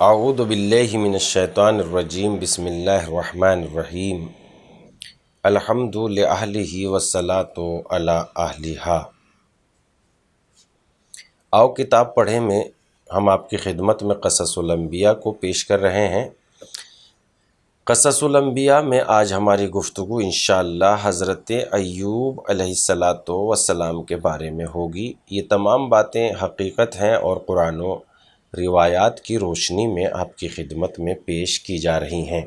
اعوذ باللہ من الشیطان الرجیم بسم اللہ الرحمن الرحیم الحمد لأہلہ والصلاۃ علی اہلہا۔ آؤ کتاب پڑھیں میں ہم آپ کی خدمت میں قصص الانبیاء کو پیش کر رہے ہیں۔ قصص الانبیاء میں آج ہماری گفتگو انشاءاللہ حضرت ایوب علیہ السلام کے بارے میں ہوگی۔ یہ تمام باتیں حقیقت ہیں اور قرآن و روایات کی روشنی میں آپ کی خدمت میں پیش کی جا رہی ہیں۔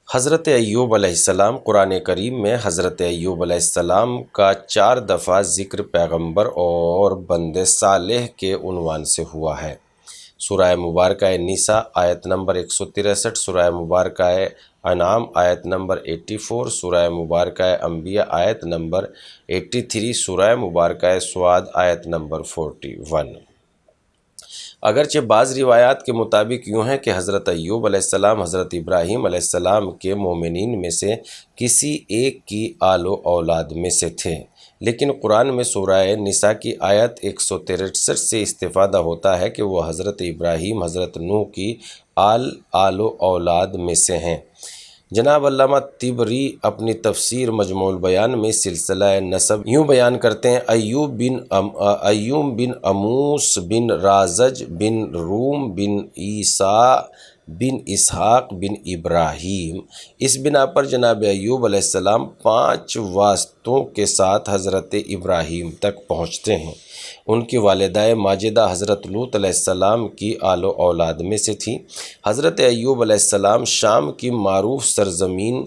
حضرت ایوب علیہ السلام، قرآن کریم میں حضرت ایوب علیہ السلام کا 4 دفعہ ذکر پیغمبر اور بندے صالح کے عنوان سے ہوا ہے۔ سورہ مبارکہ نساء آیت نمبر 163، سورہ مبارکہ انعام آیت نمبر 84، سورہ مبارکہ انبیاء آیت نمبر 83، سورہ مبارکہ سعد آیت نمبر 41۔ اگرچہ بعض روایات کے مطابق یوں ہے کہ حضرت ایوب علیہ السلام حضرت ابراہیم علیہ السلام کے مومنین میں سے کسی ایک کی آل و اولاد میں سے تھے، لیکن قرآن میں سورہ نساء کی آیت 163 سے استفادہ ہوتا ہے کہ وہ حضرت ابراہیم حضرت نوح کی آل و اولاد میں سے ہیں۔ جناب علامہ طبری اپنی تفسیر مجموع البیان میں سلسلہ نسب یوں بیان کرتے ہیں: ایوب بن اموس بن رازج بن روم بن عیسیٰ بن اسحاق بن ابراہیم۔ اس بنا پر جناب ایوب علیہ السلام 5 واسطوں کے ساتھ حضرت ابراہیم تک پہنچتے ہیں۔ ان کی والدہ ماجدہ حضرت لوط علیہ السلام کی آل و اولاد میں سے تھی۔ حضرت ایوب علیہ السلام شام کی معروف سرزمین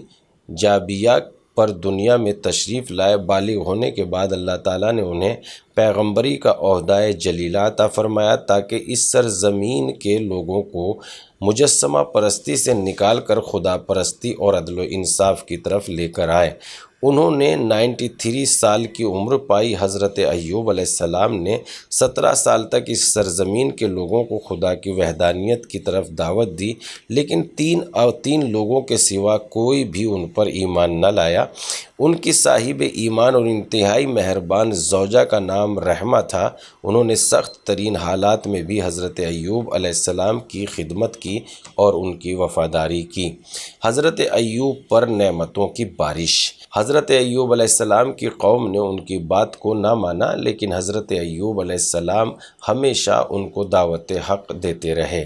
جابیہ پر دنیا میں تشریف لائے۔ بالغ ہونے کے بعد اللہ تعالیٰ نے انہیں پیغمبری کا عہدہ جلیلہ عطا فرمایا تاکہ اس سرزمین کے لوگوں کو مجسمہ پرستی سے نکال کر خدا پرستی اور عدل و انصاف کی طرف لے کر آئے۔ انہوں نے 93 سال کی عمر پائی۔ حضرت ایوب علیہ السلام نے 17 سال تک اس سرزمین کے لوگوں کو خدا کی وحدانیت کی طرف دعوت دی، لیکن 3 لوگوں کے سوا کوئی بھی ان پر ایمان نہ لایا۔ ان کی صاحب ایمان اور انتہائی مہربان زوجہ کا نام رحمہ تھا۔ انہوں نے سخت ترین حالات میں بھی حضرت ایوب علیہ السلام کی خدمت کی اور ان کی وفاداری کی۔ حضرت ایوب پر نعمتوں کی بارش۔ حضرت ایوب علیہ السلام کی قوم نے ان کی بات کو نہ مانا، لیکن حضرت ایوب علیہ السلام ہمیشہ ان کو دعوت حق دیتے رہے۔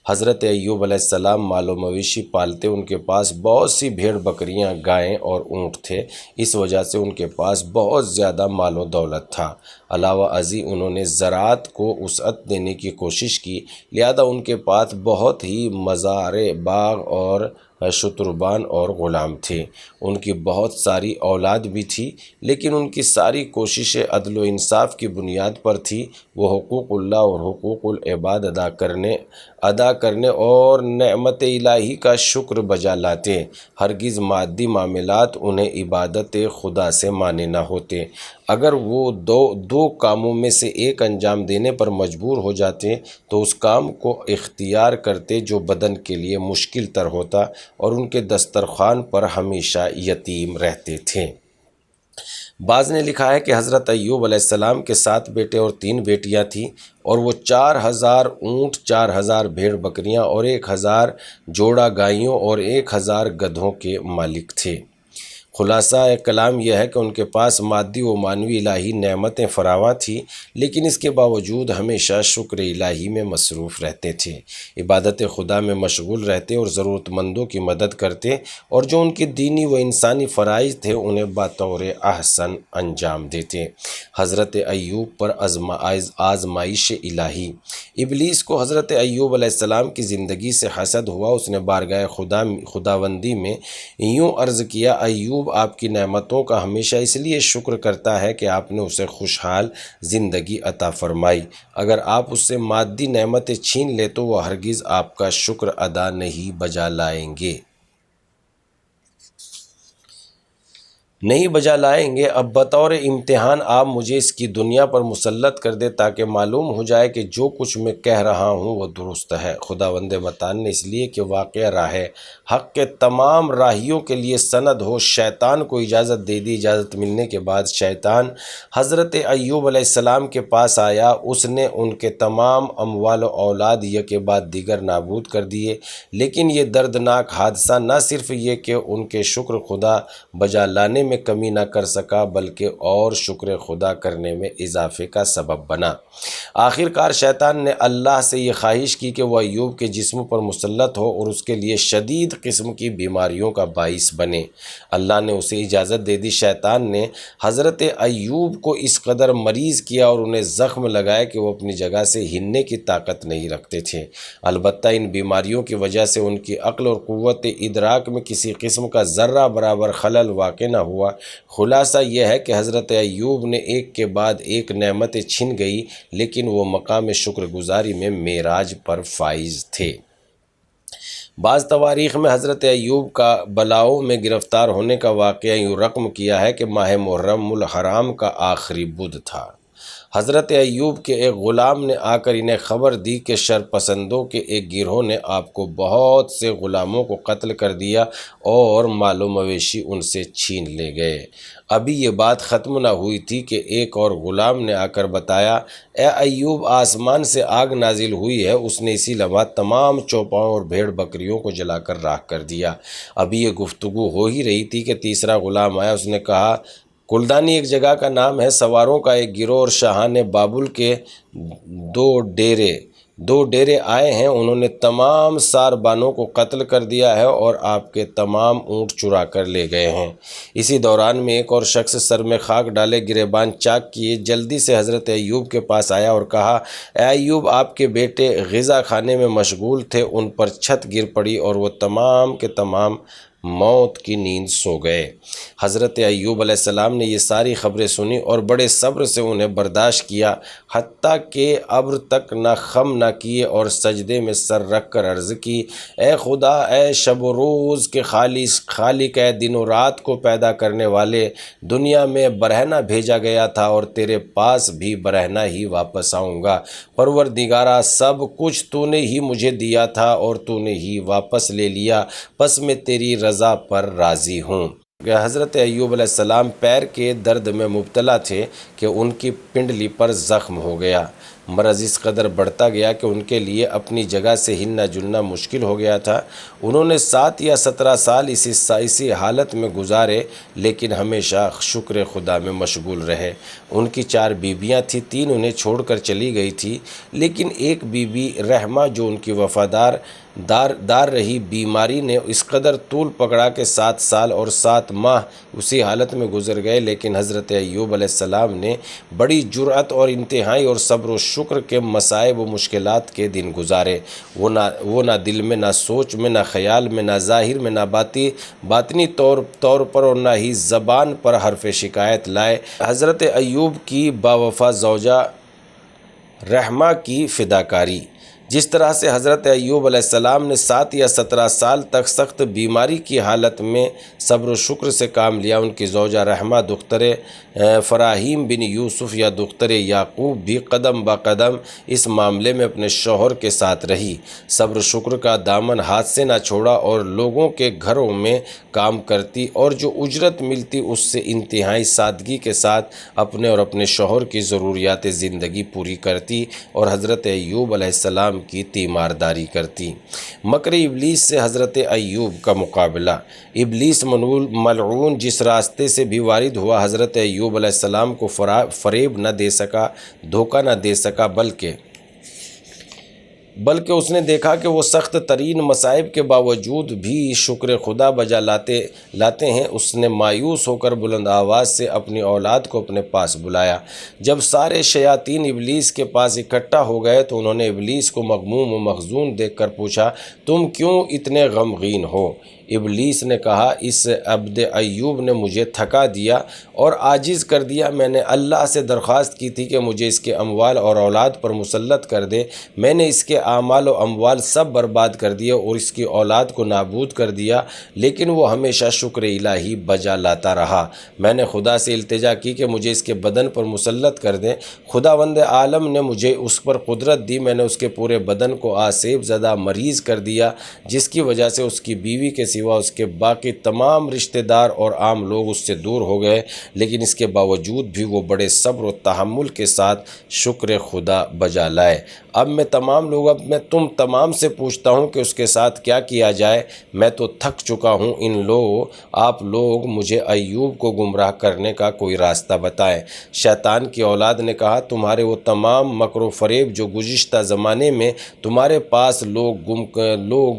حضرت ایوب علیہ السلام مال و مویشی پالتے، ان کے پاس بہت سی بھیڑ بکریاں، گائیں اور اونٹ تھے، اس وجہ سے ان کے پاس بہت زیادہ مال و دولت تھا۔ علاوہ ازیں انہوں نے زراعت کو وسعت دینے کی کوشش کی، لہذا ان کے پاس بہت ہی مزارع باغ اور شتربان اور غلام تھے۔ ان کی بہت ساری اولاد بھی تھی، لیکن ان کی ساری کوششیں عدل و انصاف کی بنیاد پر تھی۔ وہ حقوق اللہ اور حقوق العباد ادا کرنے اور نعمت الہی کا شکر بجا لاتے۔ ہرگز مادی معاملات انہیں عبادت خدا سے مانے نہ ہوتے۔ اگر وہ دو کاموں میں سے ایک انجام دینے پر مجبور ہو جاتے تو اس کام کو اختیار کرتے جو بدن کے لیے مشکل تر ہوتا، اور ان کے دسترخوان پر ہمیشہ یتیم رہتے تھے۔ بعض نے لکھا ہے کہ حضرت ایوب علیہ السلام کے 7 بیٹے اور 3 بیٹیاں تھیں، اور وہ 4000 اونٹ، 4000 بھیڑ بکریاں اور 1000 جوڑا گائیوں اور 1000 گدھوں کے مالک تھے۔ خلاصہ کلام یہ ہے کہ ان کے پاس مادی و معنوی الہی نعمتیں فراواں تھیں، لیکن اس کے باوجود ہمیشہ شکر الہی میں مصروف رہتے تھے، عبادت خدا میں مشغول رہتے اور ضرورت مندوں کی مدد کرتے، اور جو ان کی دینی و انسانی فرائض تھے انہیں بطور احسن انجام دیتے۔ حضرت ایوب پر آزمائش الہی۔ ابلیس کو حضرت ایوب علیہ السلام کی زندگی سے حسد ہوا۔ اس نے بارگاہ خداوندی میں یوں عرض کیا: ایوب آپ کی نعمتوں کا ہمیشہ اس لیے شکر کرتا ہے کہ آپ نے اسے خوشحال زندگی عطا فرمائی۔ اگر آپ اس سے مادی نعمتیں چھین لیں تو وہ ہرگز آپ کا شکر ادا نہیں بجا لائیں گے۔ نہیں بجا لائیں گے، اب بطور امتحان آپ مجھے اس کی دنیا پر مسلط کر دے تاکہ معلوم ہو جائے کہ جو کچھ میں کہہ رہا ہوں وہ درست ہے۔ خداوند متعال نے اس لیے کہ واقعہ راہ حق کے تمام راہیوں کے لیے سند ہو، شیطان کو اجازت دے دی۔ اجازت ملنے کے بعد شیطان حضرت ایوب علیہ السلام کے پاس آیا، اس نے ان کے تمام اموال و اولاد یکے بعد دیگر نابود کر دیے، لیکن یہ دردناک حادثہ نہ صرف یہ کہ ان کے شکر خدا بجا لانے میں کمی نہ کر سکا بلکہ اور شکر خدا کرنے میں اضافے کا سبب بنا۔ آخر کار شیطان نے اللہ سے یہ خواہش کی کہ وہ ایوب کے جسم پر مسلط ہو اور اس کے لیے شدید قسم کی بیماریوں کا باعث بنے۔ اللہ نے اسے اجازت دے دی۔ شیطان نے حضرت ایوب کو اس قدر مریض کیا اور انہیں زخم لگائے کہ وہ اپنی جگہ سے ہلنے کی طاقت نہیں رکھتے تھے۔ البتہ ان بیماریوں کی وجہ سے ان کی عقل اور قوت ادراک میں کسی قسم کا ذرہ برابر خلل واقع نہ ہوا۔ خلاصہ یہ ہے کہ حضرت ایوب نے ایک کے بعد ایک نعمتیں چھن گئی، لیکن وہ مقام شکر گزاری میں معراج پر فائز تھے۔ بعض تواریخ میں حضرت ایوب کا بلاؤں میں گرفتار ہونے کا واقعہ یوں رقم کیا ہے کہ ماہ محرم الحرام کا آخری بدھ تھا۔ حضرت ایوب کے ایک غلام نے آ کر انہیں خبر دی کہ شرپسندوں کے ایک گروہ نے آپ کو بہت سے غلاموں کو قتل کر دیا اور مال و مویشی ان سے چھین لے گئے۔ ابھی یہ بات ختم نہ ہوئی تھی کہ ایک اور غلام نے آ کر بتایا، اے ایوب، آسمان سے آگ نازل ہوئی ہے۔ اس نے اسی لمحہ تمام چوپاؤں اور بھیڑ بکریوں کو جلا کر راکھ کر دیا۔ ابھی یہ گفتگو ہو ہی رہی تھی کہ تیسرا غلام آیا۔ اس نے کہا، کلدانی ایک جگہ کا نام ہے، سواروں کا ایک گروہ اور شاہان بابل کے دو ڈیرے آئے ہیں۔ انہوں نے تمام ساربانوں کو قتل کر دیا ہے اور آپ کے تمام اونٹ چرا کر لے گئے ہیں۔ اسی دوران میں ایک اور شخص سر میں خاک ڈالے، گریبان چاک کیے، جلدی سے حضرت ایوب کے پاس آیا اور کہا، اے ایوب، آپ کے بیٹے غذا کھانے میں مشغول تھے، ان پر چھت گر پڑی اور وہ تمام کے تمام موت کی نیند سو گئے۔ حضرت ایوب علیہ السلام نے یہ ساری خبریں سنی اور بڑے صبر سے انہیں برداشت کیا، حتیٰ کہ ابر تک نہ خم نہ کیے اور سجدے میں سر رکھ کر عرض کی، اے خدا، اے شب و روز کے خالق، اے دن و رات کو پیدا کرنے والے، دنیا میں برہنہ بھیجا گیا تھا اور تیرے پاس بھی برہنہ ہی واپس آؤں گا۔ پروردگارا، سب کچھ تو نے ہی مجھے دیا تھا اور تو نے ہی واپس لے لیا، پس میں تیری رضا پر راضی ہوں۔ حضرت ایوب علیہ السلام پیر کے درد میں مبتلا تھے کہ ان کی پنڈلی پر زخم ہو گیا۔ مرض اس قدر بڑھتا گیا کہ ان کے لیے اپنی جگہ سے ہلنا جلنا مشکل ہو گیا تھا۔ انہوں نے 7 یا 17 سال اسی حالت میں گزارے، لیکن ہمیشہ شکر خدا میں مشغول رہے۔ ان کی 4 بیویاں تھیں، 3 انہیں چھوڑ کر چلی گئی تھی، لیکن ایک بیوی رحمہ جو ان کی وفادار رہی، بیماری نے اس قدر طول پکڑا کہ 7 سال اور 7 ماہ اسی حالت میں گزر گئے، لیکن حضرت ایوب علیہ السلام نے بڑی جرأت اور انتہائی اور صبر و شکر کے مصائب و مشکلات کے دن گزارے۔ وہ نہ دل میں، نہ سوچ میں، نہ خیال میں، نہ ظاہر میں، نہ باطنی طور پر اور نہ ہی زبان پر حرف شکایت لائے۔ حضرت ایوب کی باوفا زوجہ رحمہ کی فداکاری۔ جس طرح سے حضرت ایوب علیہ السلام نے 7 یا 17 سال تک سخت بیماری کی حالت میں صبر و شکر سے کام لیا، ان کی زوجہ رحمہ دختر فراہیم بن یوسف یا دختر یعقوب بھی قدم با قدم اس معاملے میں اپنے شوہر کے ساتھ رہی، صبر و شکر کا دامن ہاتھ سے نہ چھوڑا اور لوگوں کے گھروں میں کام کرتی اور جو اجرت ملتی اس سے انتہائی سادگی کے ساتھ اپنے اور اپنے شوہر کی ضروریات زندگی پوری کرتی اور حضرت ایوب علیہ السلام کی تیمارداری کرتی۔ مکر ابلیس سے حضرت ایوب کا مقابلہ۔ ابلیس ملعون جس راستے سے بھی وارد ہوا، حضرت ایوب علیہ السلام کو فریب نہ دے سکا، دھوکہ نہ دے سکا، بلکہ اس نے دیکھا کہ وہ سخت ترین مصائب کے باوجود بھی شکر خدا بجا لاتے ہیں۔ اس نے مایوس ہو کر بلند آواز سے اپنی اولاد کو اپنے پاس بلایا۔ جب سارے شیاطین ابلیس کے پاس اکٹھا ہو گئے تو انہوں نے ابلیس کو مغموم و محزون دیکھ کر پوچھا، تم کیوں اتنے غمگین ہو؟ ابلیس نے کہا اس عبد ایوب نے مجھے تھکا دیا اور عاجز کر دیا، میں نے اللہ سے درخواست کی تھی کہ مجھے اس کے اموال اور اولاد پر مسلط کر دے، میں نے اس کے اعمال و اموال سب برباد کر دیے اور اس کی اولاد کو نابود کر دیا، لیکن وہ ہمیشہ شکر الہی بجا لاتا رہا۔ میں نے خدا سے التجا کی کہ مجھے اس کے بدن پر مسلط کر دیں، خداوند عالم نے مجھے اس پر قدرت دی، میں نے اس کے پورے بدن کو آسیب زدہ مریض کر دیا، جس کی وجہ سے اس کی بیوی کے سوا اس کے باقی تمام رشتہ دار اور عام لوگ اس سے دور ہو گئے، لیکن اس کے باوجود بھی وہ بڑے صبر و تحمل کے ساتھ شکر خدا بجا لائے۔ اب میں تم تمام سے پوچھتا ہوں کہ اس کے ساتھ کیا کیا جائے، میں تو تھک چکا ہوں، آپ لوگ مجھے ایوب کو گمراہ کرنے کا کوئی راستہ بتائیں۔ شیطان کی اولاد نے کہا تمہارے وہ تمام مکر و فریب جو گزشتہ زمانے میں تمہارے پاس لوگ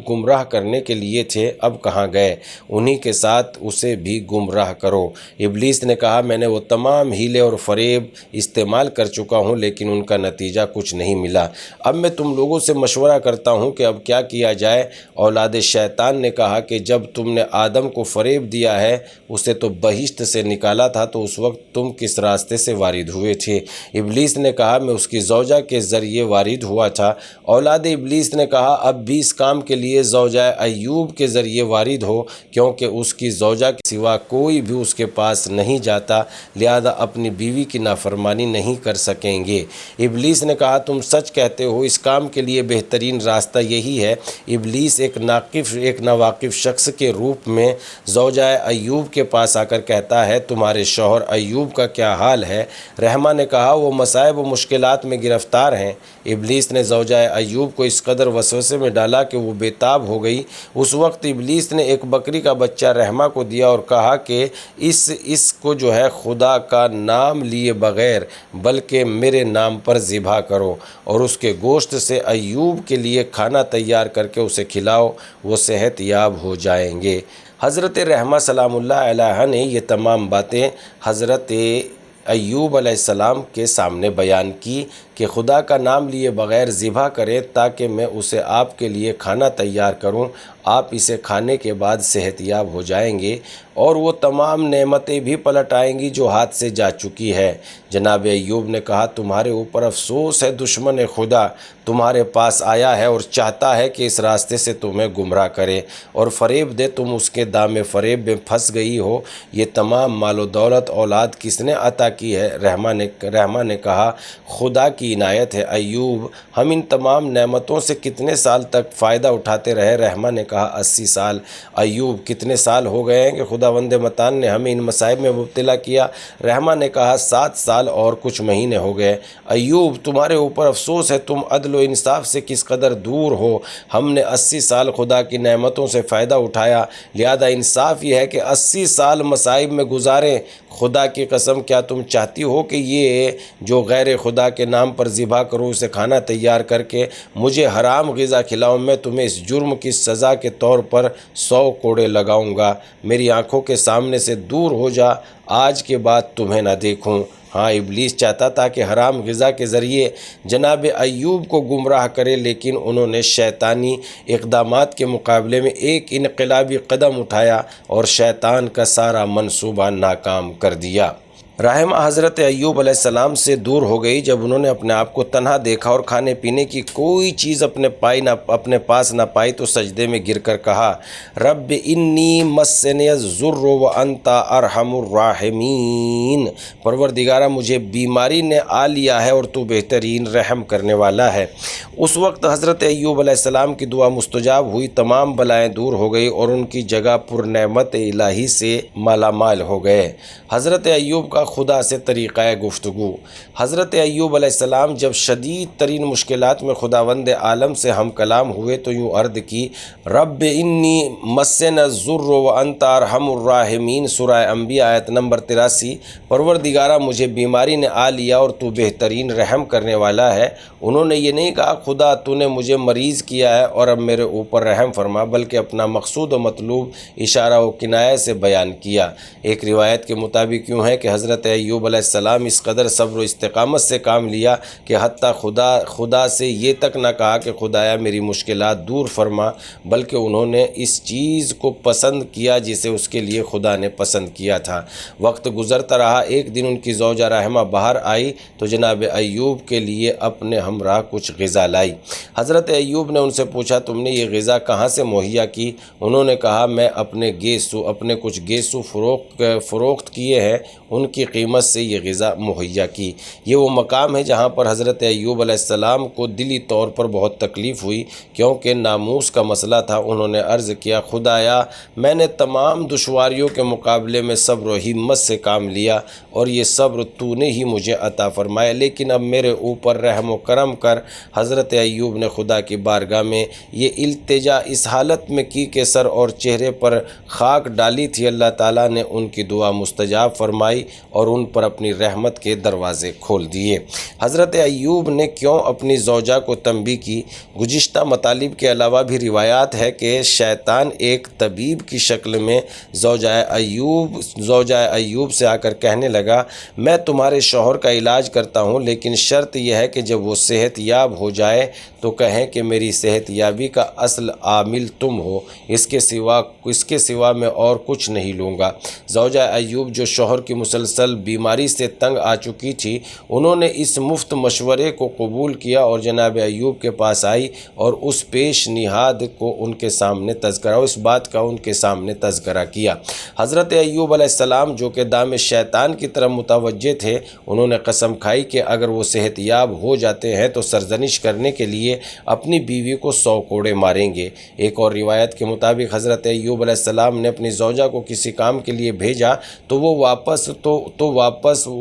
گمراہ کرنے کے لیے تھے اب کہاں گئے، انہی کے ساتھ اسے بھی گمراہ کرو۔ ابلیس نے کہا میں نے وہ تمام ہیلے اور فریب استعمال کر چکا ہوں لیکن ان کا نتیجہ کچھ نہیں ملا، اب میں تم لوگوں سے مشورہ کرتا ہوں کہ اب کیا کیا جائے۔ اولاد شیطان نے کہا کہ جب تم نے آدم کو فریب دیا ہے، اسے تو بہشت سے نکالا تھا، تو اس وقت تم کس راستے سے وارد ہوئے تھے؟ ابلیس نے کہا میں اس کی زوجہ کے ذریعے وارد ہوا تھا۔ اولاد ابلیس نے کہا اب بھی اس کام کے لیے زوجہ ایوب کے ذریعے وارد ہو، کیونکہ اس کی زوجہ کے سوا کوئی بھی اس کے پاس نہیں جاتا، لہذا اپنی بیوی کی نافرمانی نہیں کر سکیں گے۔ ابلیس نے کہا تم سچ کہتے ہو، اس کام کے لیے بہترین راستہ یہی ہے۔ ابلیس ایک ناواقف شخص کے روپ میں زوجہ ایوب کے پاس آ کر کہتا ہے تمہارے شوہر ایوب کا کیا حال ہے؟ رحمہ نے کہا وہ مصائب و مشکلات میں گرفتار ہیں۔ ابلیس نے زوجہ ایوب کو اس قدر وسوسے میں ڈالا کہ وہ بے تاب ہو گئی۔ اس وقت ابلیس نے ایک بکری کا بچہ رحمہ کو دیا اور کہا کہ اس کو خدا کا نام لیے بغیر بلکہ میرے نام پر ذبح کرو اور اس کے گوشت سے ایوب کے لیے کھانا تیار کر کے اسے کھلاؤ، وہ صحت یاب ہو جائیں گے۔ حضرت رحمہ سلام اللہ علیہ نے یہ تمام باتیں حضرت ایوب علیہ السلام کے سامنے بیان کی کہ خدا کا نام لیے بغیر ذبح کریں تاکہ میں اسے آپ کے لیے کھانا تیار کروں، آپ اسے کھانے کے بعد صحت یاب ہو جائیں گے اور وہ تمام نعمتیں بھی پلٹ آئیں گی جو ہاتھ سے جا چکی ہے۔ جناب ایوب نے کہا تمہارے اوپر افسوس ہے، دشمن خدا تمہارے پاس آیا ہے اور چاہتا ہے کہ اس راستے سے تمہیں گمراہ کرے اور فریب دے، تم اس کے دام فریب میں پھنس گئی ہو۔ یہ تمام مال و دولت اولاد کس نے عطا کی ہے؟ رحمہ نے کہا خدا کی عنایت ہے۔ ایوب ہم ان تمام نعمتوں سے کتنے سال تک فائدہ اٹھاتے رہے؟ رحمہ نے کہا 80 سال۔ ایوب کتنے سال ہو گئے ہیں کہ خداوند متعال نے ہمیں ان مصائب میں مبتلا کیا؟ رحمہ نے کہا 7 سال اور کچھ مہینے ہو گئے۔ ایوب تمہارے اوپر افسوس ہے، تم عدل و انصاف سے کس قدر دور ہو۔ ہم نے 80 سال خدا کی نعمتوں سے فائدہ اٹھایا، لہذا انصاف یہ ہے کہ 80 سال مصائب میں گزاریں۔ خدا کی قسم کیا تم چاہتی ہو کہ یہ جو غیر خدا کے نام پر ذبح کرو، اسے کھانا تیار کر کے مجھے حرام غذا کھلاؤں؟ میں تمہیں اس جرم کی سزا کے طور پر 100 کوڑے لگاؤں گا۔ میری آنکھوں کے سامنے سے دور ہو جا، آج کے بعد تمہیں نہ دیکھوں۔ ہاں، ابلیس چاہتا تھا کہ حرام غذا کے ذریعے جناب ایوب کو گمراہ کرے، لیکن انہوں نے شیطانی اقدامات کے مقابلے میں ایک انقلابی قدم اٹھایا اور شیطان کا سارا منصوبہ ناکام کر دیا۔ رحمہ حضرت ایوب علیہ السلام سے دور ہو گئی جب انہوں نے اپنے آپ کو تنہا دیکھا اور کھانے پینے کی کوئی چیز اپنے پاس نہ پائی تو سجدے میں گر کر کہا رب انی مسنی الضر وانت ارحم الراحمین، پروردگارہ مجھے بیماری نے آ لیا ہے اور تو بہترین رحم کرنے والا ہے۔ اس وقت حضرت ایوب علیہ السلام کی دعا مستجاب ہوئی، تمام بلائیں دور ہو گئی اور ان کی جگہ پر نعمت الہی سے مالا مال ہو گئے۔ حضرت ایوب کا خدا سے طریقہ گفتگو۔ حضرت ایوب علیہ السلام جب شدید ترین مشکلات میں خداوند عالم سے ہم کلام ہوئے تو یوں عرض کی رب انی مسن الضر وانت ارحم الراحمین، سورہ انبیاء آیت نمبر 83۔ پروردگارہ مجھے بیماری نے آ لیا اور تو بہترین رحم کرنے والا ہے۔ انہوں نے یہ نہیں کہا خدا تو نے مجھے مریض کیا ہے اور اب میرے اوپر رحم فرما، بلکہ اپنا مقصود و مطلوب اشارہ و کنایہ سے بیان کیا۔ ایک روایت کے مطابق یوں ہے کہ حضرت حضرت ایوب علیہ السلام اس قدر صبر و استقامت سے کام لیا کہ حتیٰ خدا سے یہ تک نہ کہا کہ خدایا میری مشکلات دور فرما، بلکہ انہوں نے اس چیز کو پسند کیا جسے اس کے لیے خدا نے پسند کیا تھا۔ وقت گزرتا رہا، ایک دن ان کی زوجہ رحمہ باہر آئی تو جناب ایوب کے لیے اپنے ہمراہ کچھ غذا لائی۔ حضرت ایوب نے ان سے پوچھا تم نے یہ غذا کہاں سے مہیا کی؟ انہوں نے کہا میں اپنے کچھ گیسو فروخت کیے ہیں، ان کی قیمت سے یہ غذا مہیا کی۔ یہ وہ مقام ہے جہاں پر حضرت ایوب علیہ السلام کو دلی طور پر بہت تکلیف ہوئی، کیونکہ ناموس کا مسئلہ تھا۔ انہوں نے عرض کیا خدایا میں نے تمام دشواریوں کے مقابلے میں صبر و ہمت سے کام لیا اور یہ صبر تو نے ہی مجھے عطا فرمایا، لیکن اب میرے اوپر رحم و کرم کر۔ حضرت ایوب نے خدا کی بارگاہ میں یہ التجا اس حالت میں کی کہ سر اور چہرے پر خاک ڈالی تھی۔ اللہ تعالیٰ نے ان کی دعا مستجاب فرمائی اور ان پر اپنی رحمت کے دروازے کھول دیے۔ حضرت ایوب نے کیوں اپنی زوجہ کو تنبیہ کی؟ گزشتہ مطالب کے علاوہ بھی روایات ہے کہ شیطان ایک طبیب کی شکل میں زوجہ ایوب سے آ کر کہنے لگا میں تمہارے شوہر کا علاج کرتا ہوں، لیکن شرط یہ ہے کہ جب وہ صحت یاب ہو جائے تو کہیں کہ میری صحت یابی کا اصل عامل تم ہو، اس کے سوا میں اور کچھ نہیں لوں گا۔ زوجہ ایوب جو شوہر کی مسلسل بیماری سے تنگ آ چکی تھی، انہوں نے اس مفت مشورے کو قبول کیا اور جناب ایوب کے پاس آئی اور اس پیش نہاد کو ان کے سامنے تذکرہ کیا۔ حضرت ایوب علیہ السلام جو کہ دام شیطان کی طرف متوجہ تھے، انہوں نے قسم کھائی کہ اگر وہ صحت یاب ہو جاتے ہیں تو سرزنش کرنے کے لیے اپنی بیوی کو 100 کوڑے ماریں گے۔ ایک اور روایت کے مطابق حضرت ایوب علیہ السلام نے اپنی زوجہ کو کسی کام کے لیے بھیجا تو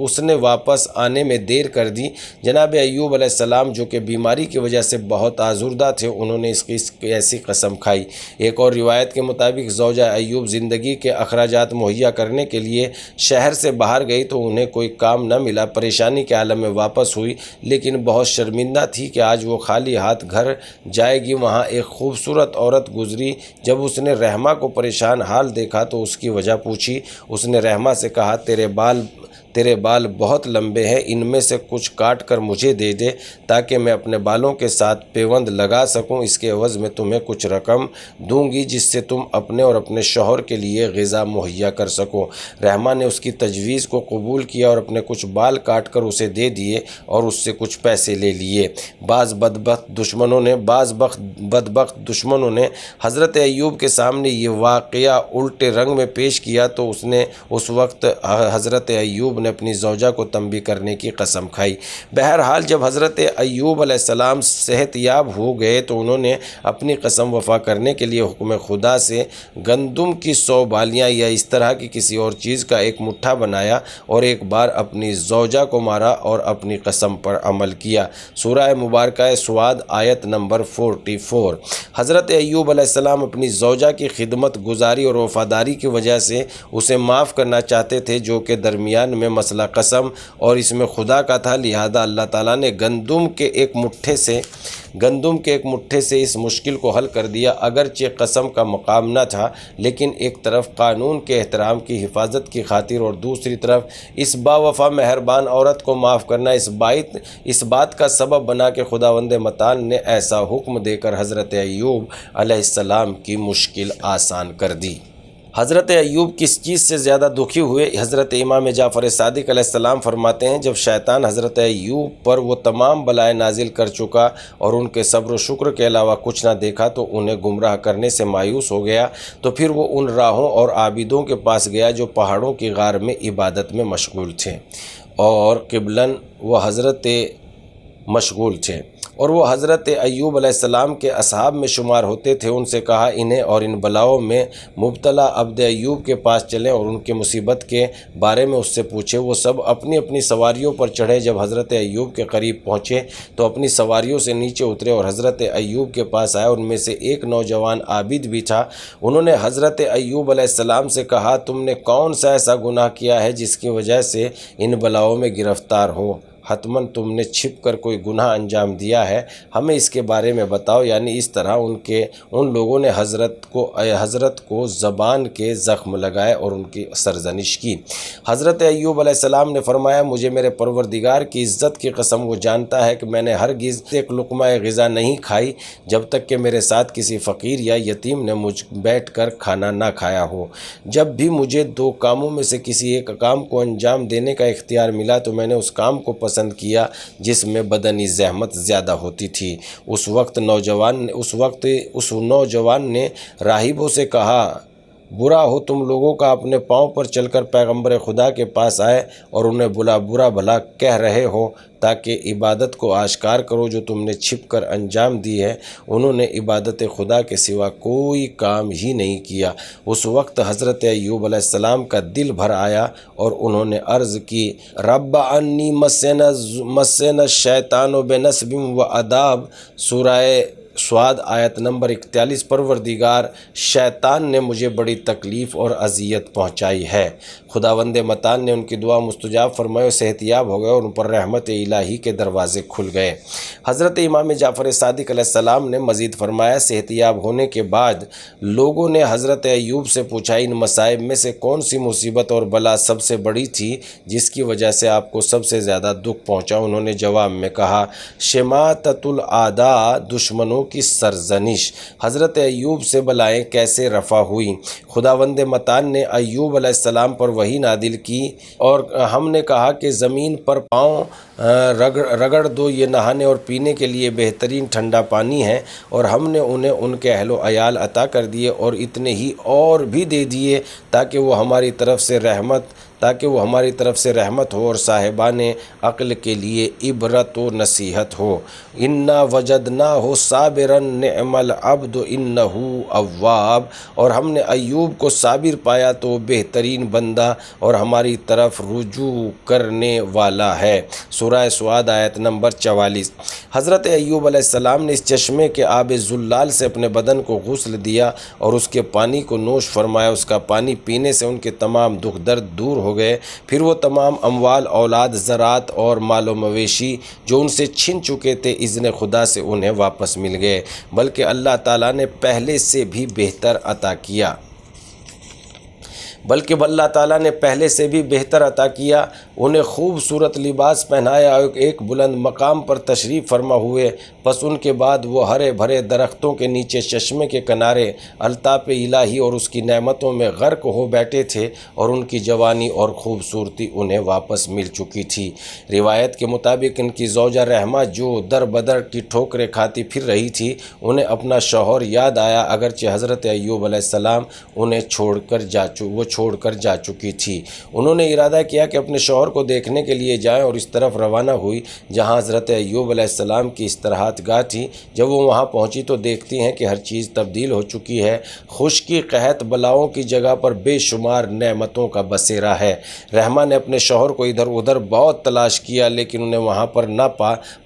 اس نے واپس آنے میں دیر کر دی۔ جناب ایوب علیہ السلام جو کہ بیماری کی وجہ سے بہت آزردہ تھے، انہوں نے اس کی ایسی قسم کھائی۔ ایک اور روایت کے مطابق زوجہ ایوب زندگی کے اخراجات مہیا کرنے کے لیے شہر سے باہر گئی تو انہیں کوئی کام نہ ملا، پریشانی کے عالم میں واپس ہوئی، لیکن بہت شرمندہ تھی کہ آج وہ خالی ہاتھ گھر جائے گی۔ وہاں ایک خوبصورت عورت گزری، جب اس نے رحمہ کو پریشان حال دیکھا تو اس کی وجہ پوچھی۔ اس نے رحمہ سے کہا تیرے بال بہت لمبے ہیں، ان میں سے کچھ کاٹ کر مجھے دے دے تاکہ میں اپنے بالوں کے ساتھ پیوند لگا سکوں، اس کے عوض میں تمہیں کچھ رقم دوں گی جس سے تم اپنے اور اپنے شوہر کے لیے غذا مہیا کر سکو۔ رحمہ نے اس کی تجویز کو قبول کیا اور اپنے کچھ بال کاٹ کر اسے دے دیے اور اس سے کچھ پیسے لے لیے۔ بعض بدبخت دشمنوں نے حضرت ایوب کے سامنے یہ واقعہ الٹے رنگ میں پیش کیا تو اس وقت حضرت ایوب نے اپنی زوجہ کو تنبیہ کرنے کی قسم کھائی۔ بہرحال جب حضرت ایوب علیہ السلام صحت یاب ہو گئے تو انہوں نے اپنی قسم وفا کرنے کے لیے حکم خدا سے گندم کی 100 بالیاں یا اس طرح کی کسی اور چیز کا ایک مٹھا بنایا اور ایک بار اپنی زوجہ کو مارا اور اپنی قسم پر عمل کیا۔ سورہ مبارکہ سواد آیت نمبر 44۔ حضرت ایوب علیہ السلام اپنی زوجہ کی خدمت گزاری اور وفاداری کی وجہ سے اسے معاف کرنا چاہتے تھے، جو کہ درمیان میں مسئلہ قسم اور اس میں خدا کا تھا، لہذا اللہ تعالیٰ نے گندم کے ایک مٹھے سے اس مشکل کو حل کر دیا۔ اگرچہ قسم کا مقام نہ تھا، لیکن ایک طرف قانون کے احترام کی حفاظت کی خاطر اور دوسری طرف اس باوفا مہربان عورت کو معاف کرنا اس بات کا سبب بنا کہ خداوند متعال نے ایسا حکم دے کر حضرت ایوب علیہ السلام کی مشکل آسان کر دی۔ حضرت ایوب کس چیز سے زیادہ دکھی ہوئے؟ حضرت امام جعفر صادق علیہ السلام فرماتے ہیں جب شیطان حضرت ایوب پر وہ تمام بلائیں نازل کر چکا اور ان کے صبر و شکر کے علاوہ کچھ نہ دیکھا تو انہیں گمراہ کرنے سے مایوس ہو گیا، تو پھر وہ ان راہوں اور عابدوں کے پاس گیا جو پہاڑوں کی غار میں عبادت میں مشغول تھے اور قبلاً وہ حضرت ایوب علیہ السلام کے اصحاب میں شمار ہوتے تھے۔ ان سے کہا انہیں اور ان بلاؤں میں مبتلا عبد ایوب کے پاس چلیں اور ان کے مصیبت کے بارے میں اس سے پوچھیں۔ وہ سب اپنی اپنی سواریوں پر چڑھے، جب حضرت ایوب کے قریب پہنچے تو اپنی سواریوں سے نیچے اترے اور حضرت ایوب کے پاس آئے۔ ان میں سے ایک نوجوان عابد بھی تھا۔ انہوں نے حضرت ایوب علیہ السلام سے کہا تم نے کون سا ایسا گناہ کیا ہے جس کی وجہ سے ان بلاؤں میں گرفتار ہو؟ حتماً تم نے چھپ کر کوئی گناہ انجام دیا ہے، ہمیں اس کے بارے میں بتاؤ۔ یعنی اس طرح ان لوگوں نے حضرت کو زبان کے زخم لگائے اور ان کی سرزنش کی۔ حضرت ایوب علیہ السلام نے فرمایا، مجھے میرے پروردگار کی عزت کی قسم وہ جانتا ہے کہ میں نے ہرگز ایک لقمہ غذا نہیں کھائی جب تک کہ میرے ساتھ کسی فقیر یا یتیم نے مجھ بیٹھ کر کھانا نہ کھایا ہو۔ جب بھی مجھے دو کاموں میں سے کسی ایک کام کو انجام دینے کا اختیار ملا تو میں نے اس کام کو پسند کیا جس میں بدنی زحمت زیادہ ہوتی تھی۔ اس نوجوان نے راہبوں سے کہا، برا ہو تم لوگوں کا اپنے پاؤں پر چل کر پیغمبر خدا کے پاس آئے اور انہیں برا بھلا کہہ رہے ہو تاکہ عبادت کو آشکار کرو جو تم نے چھپ کر انجام دی ہے۔ انہوں نے عبادت خدا کے سوا کوئی کام ہی نہیں کیا۔ اس وقت حضرت ایوب علیہ السلام کا دل بھر آیا اور انہوں نے عرض کی، رب انی مسنا الشیطان بنصب و عذاب۔ سورہ سعد آیت نمبر 41۔ پروردگار، شیطان نے مجھے بڑی تکلیف اور اذیت پہنچائی ہے۔ خداوند متعال نے ان کی دعا مستجاب فرمائی اور صحتیاب ہو گئے اور ان پر رحمت الہی کے دروازے کھل گئے۔ حضرت امام جعفر صادق علیہ السلام نے مزید فرمایا، صحتیاب ہونے کے بعد لوگوں نے حضرت ایوب سے پوچھا، ان مصائب میں سے کون سی مصیبت اور بلا سب سے بڑی تھی جس کی وجہ سے آپ کو سب سے زیادہ دکھ پہنچا؟ انہوں نے جواب میں کہا، شماتۃ الاعداء، دشمنوں کی سرزنش۔ حضرت ایوب سے بلائیں کیسے رفع ہوئیں؟ خداوند متعال نے ایوب علیہ السلام پر وحی نازل کی اور ہم نے کہا کہ زمین پر پاؤں رگڑ دو، یہ نہانے اور پینے کے لیے بہترین ٹھنڈا پانی ہے، اور ہم نے انہیں ان کے اہل و عیال عطا کر دیے اور اتنے ہی اور بھی دے دیے تاکہ وہ ہماری طرف سے رحمت ہو اور صاحبان عقل کے لیے عبرت و نصیحت ہو۔ انا وجدناہ صابرا نعم العبد انہ اواب۔ اور ہم نے ایوب کو صابر پایا تو وہ بہترین بندہ اور ہماری طرف رجوع کرنے والا ہے۔ سورہ سعد آیت نمبر 44۔ حضرت ایوب علیہ السلام نے اس چشمے کے آب زلال سے اپنے بدن کو غسل دیا اور اس کے پانی کو نوش فرمایا۔ اس کا پانی پینے سے ان کے تمام دکھ درد دور ہو گئے۔ پھر وہ تمام اموال، اولاد، زراعت اور مال و مویشی جو ان سے چھن چکے تھے اذن خدا سے انہیں واپس مل گئے، بلکہ اللہ تعالیٰ نے پہلے سے بھی بہتر عطا کیا۔ انہیں خوبصورت لباس پہنایا اور ایک بلند مقام پر تشریف فرما ہوئے۔ پس ان کے بعد وہ ہرے بھرے درختوں کے نیچے چشمے کے کنارے الطاف الہی اور اس کی نعمتوں میں غرق ہو بیٹھے تھے، اور ان کی جوانی اور خوبصورتی انہیں واپس مل چکی تھی۔ روایت کے مطابق ان کی زوجہ رحمہ جو در بدر کی ٹھوکریں کھاتی پھر رہی تھی، انہیں اپنا شوہر یاد آیا، اگرچہ حضرت ایوب علیہ السلام انہیں چھوڑ کر جا چکی تھی۔ انہوں نے ارادہ کیا کہ اپنے شوہر کو دیکھنے کے لیے جائیں اور اس طرف روانہ ہوئی جہاں حضرت ایوب علیہ السلام کی استراحت گاہ تھی۔ جب وہ وہاں پہنچی تو دیکھتی ہیں کہ ہر چیز تبدیل ہو چکی ہے۔ خشکی، قحط، بلاؤں کی جگہ پر بے شمار نعمتوں کا بسیرا ہے۔ رحمہ نے اپنے شوہر کو ادھر ادھر بہت تلاش کیا لیکن انہیں وہاں پر نہ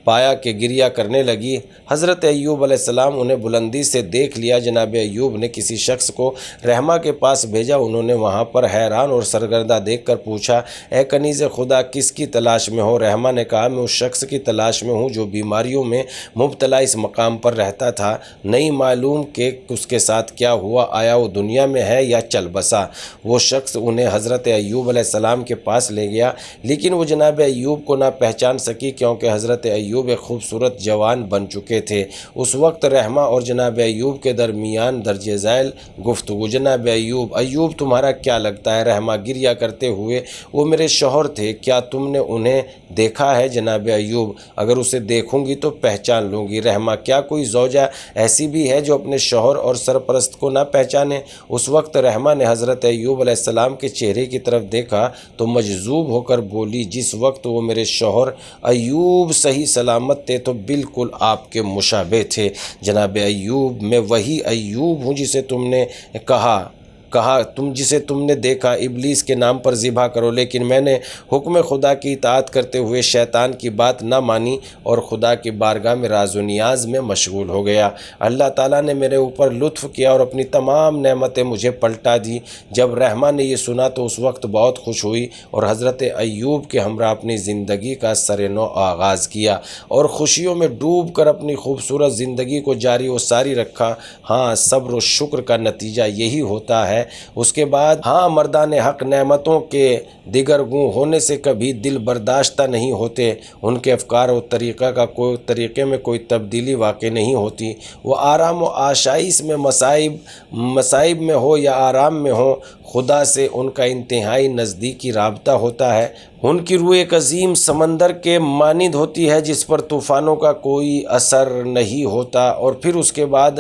پایا کہ گریہ کرنے لگی۔ حضرت ایوب علیہ السلام انہیں بلندی سے دیکھ لیا۔ جناب ایوب نے کسی شخص کو رحمہ کے پاس بھیجا۔ انہوں نے وہاں پر حیران اور سرگردہ دیکھ کر پوچھا، اے کنیز خدا، کس کی تلاش میں ہو؟ رحمہ نے کہا، میں اس شخص کی تلاش میں ہوں جو بیماریوں میں مبتلا اس مقام پر رہتا تھا۔ نہیں معلوم کہ اس کے ساتھ کیا ہوا، آیا وہ دنیا میں ہے یا چل بسا۔ وہ شخص انہیں حضرت ایوب علیہ السلام کے پاس لے گیا، لیکن وہ جناب ایوب کو نہ پہچان سکی کیونکہ حضرت ایوب ایک خوبصورت جوان بن چکے تھے۔ اس وقت رحمہ اور جناب ایوب کے درمیان درج ذیل گفتگو۔ جناب ایوب تمہارا کیا لگتا ہے؟ رحمہ گریہ کرتے ہوئے، وہ میرے شوہر تھے، کیا تم نے انہیں دیکھا ہے؟ جناب ایوب، اگر اسے دیکھوں گی تو پہچان لوں گی۔ رحمہ، کیا کوئی زوجہ ایسی بھی ہے جو اپنے شوہر اور سرپرست کو نہ پہچانے؟ اس وقت رحمہ نے حضرت ایوب علیہ السلام کے چہرے کی طرف دیکھا تو مجذوب ہو کر بولی، جس وقت وہ میرے شوہر ایوب صحیح سلامت تھے تو بالکل آپ کے مشابہ تھے۔ جناب ایوب، میں وہی ایوب ہوں جسے تم نے کہا کہا جسے تم نے دیکھا ابلیس کے نام پر ذبح کرو، لیکن میں نے حکم خدا کی اطاعت کرتے ہوئے شیطان کی بات نہ مانی اور خدا کی بارگاہ میں راز و نیاز میں مشغول ہو گیا۔ اللہ تعالیٰ نے میرے اوپر لطف کیا اور اپنی تمام نعمتیں مجھے پلٹا دی۔ جب رحمہ نے یہ سنا تو اس وقت بہت خوش ہوئی اور حضرت ایوب کے ہمراہ اپنی زندگی کا سر نو آغاز کیا اور خوشیوں میں ڈوب کر اپنی خوبصورت زندگی کو جاری و ساری رکھا۔ ہاں، صبر و شکر کا نتیجہ یہی ہوتا ہے۔ اس کے بعد مردان حق نعمتوں کے دیگرگوں ہونے سے کبھی دل برداشتہ نہیں ہوتے، ان کے افکار و طریقے میں کوئی تبدیلی واقع نہیں ہوتی۔ وہ آرام و آشائش میں مصائب میں ہو یا آرام میں ہو، خدا سے ان کا انتہائی نزدیکی رابطہ ہوتا ہے۔ ان کی روح ایک عظیم سمندر کے مانند ہوتی ہے جس پر طوفانوں کا کوئی اثر نہیں ہوتا۔ اور پھر اس کے بعد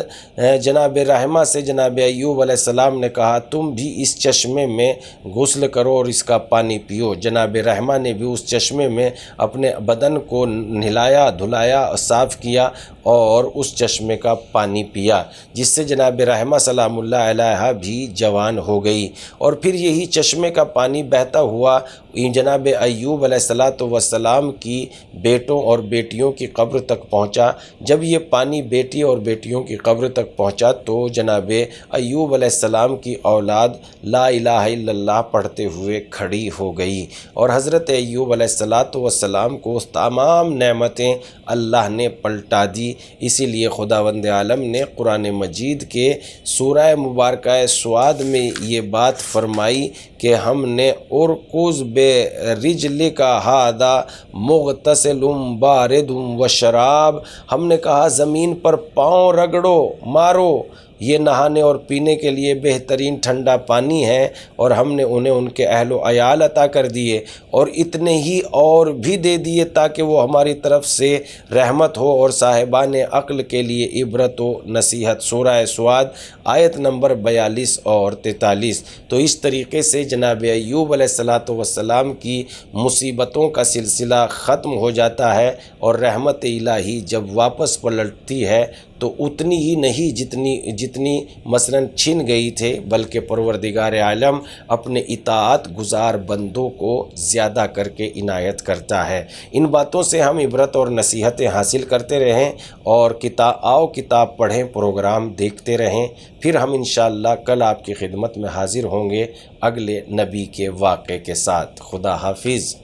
جناب رحمہ سے جناب ایوب علیہ السلام نے کہا تم بھی اس چشمے میں غسل کرو اور اس کا پانی پیو۔ جناب رحمہ نے بھی اس چشمے میں اپنے بدن کو نہلایا دھلایا صاف کیا اور اس چشمے کا پانی پیا، جس سے جناب رحمہ سلام اللہ علیہ بھی جوان ہو گئی۔ اور پھر یہی چشمے کا پانی بہتا ہوا جناب ایوب علیہ السلام کی بیٹوں اور بیٹیوں کی قبر تک پہنچا۔ جب یہ پانی بیٹی اور بیٹیوں کی قبر تک پہنچا تو جناب ایوب علیہ السلام کی اولاد لا الہ الا اللہ پڑھتے ہوئے کھڑی ہو گئی اور حضرت ایوب علیہ السلام کو تمام نعمتیں اللہ نے پلٹا دی۔ اسی لیے خداوند عالم نے قرآن مجید کے سورہ مبارکہ سعد میں یہ بات فرمائی کہ ہم نے ارکض برجلک ھذا مغتسل بارد وشراب، ہم نے کہا زمین پر پاؤں رگڑو مارو، یہ نہانے اور پینے کے لیے بہترین ٹھنڈا پانی ہے، اور ہم نے انہیں ان کے اہل و عیال عطا کر دیے اور اتنے ہی اور بھی دے دیے تاکہ وہ ہماری طرف سے رحمت ہو اور صاحبان عقل کے لیے عبرت و نصیحت۔ سورہ سعد آیت نمبر 42 اور 43۔ تو اس طریقے سے جناب ایوب علیہ السلام کی مصیبتوں کا سلسلہ ختم ہو جاتا ہے اور رحمت الہی جب واپس پلٹتی ہے تو اتنی ہی نہیں جتنی مثلاً چھن گئی تھے، بلکہ پروردگار عالم اپنے اطاعت گزار بندوں کو زیادہ کر کے عنایت کرتا ہے۔ ان باتوں سے ہم عبرت اور نصیحتیں حاصل کرتے رہیں اور کتاب پڑھیں پروگرام دیکھتے رہیں۔ پھر ہم انشاءاللہ کل آپ کی خدمت میں حاضر ہوں گے اگلے نبی کے واقعے کے ساتھ۔ خدا حافظ۔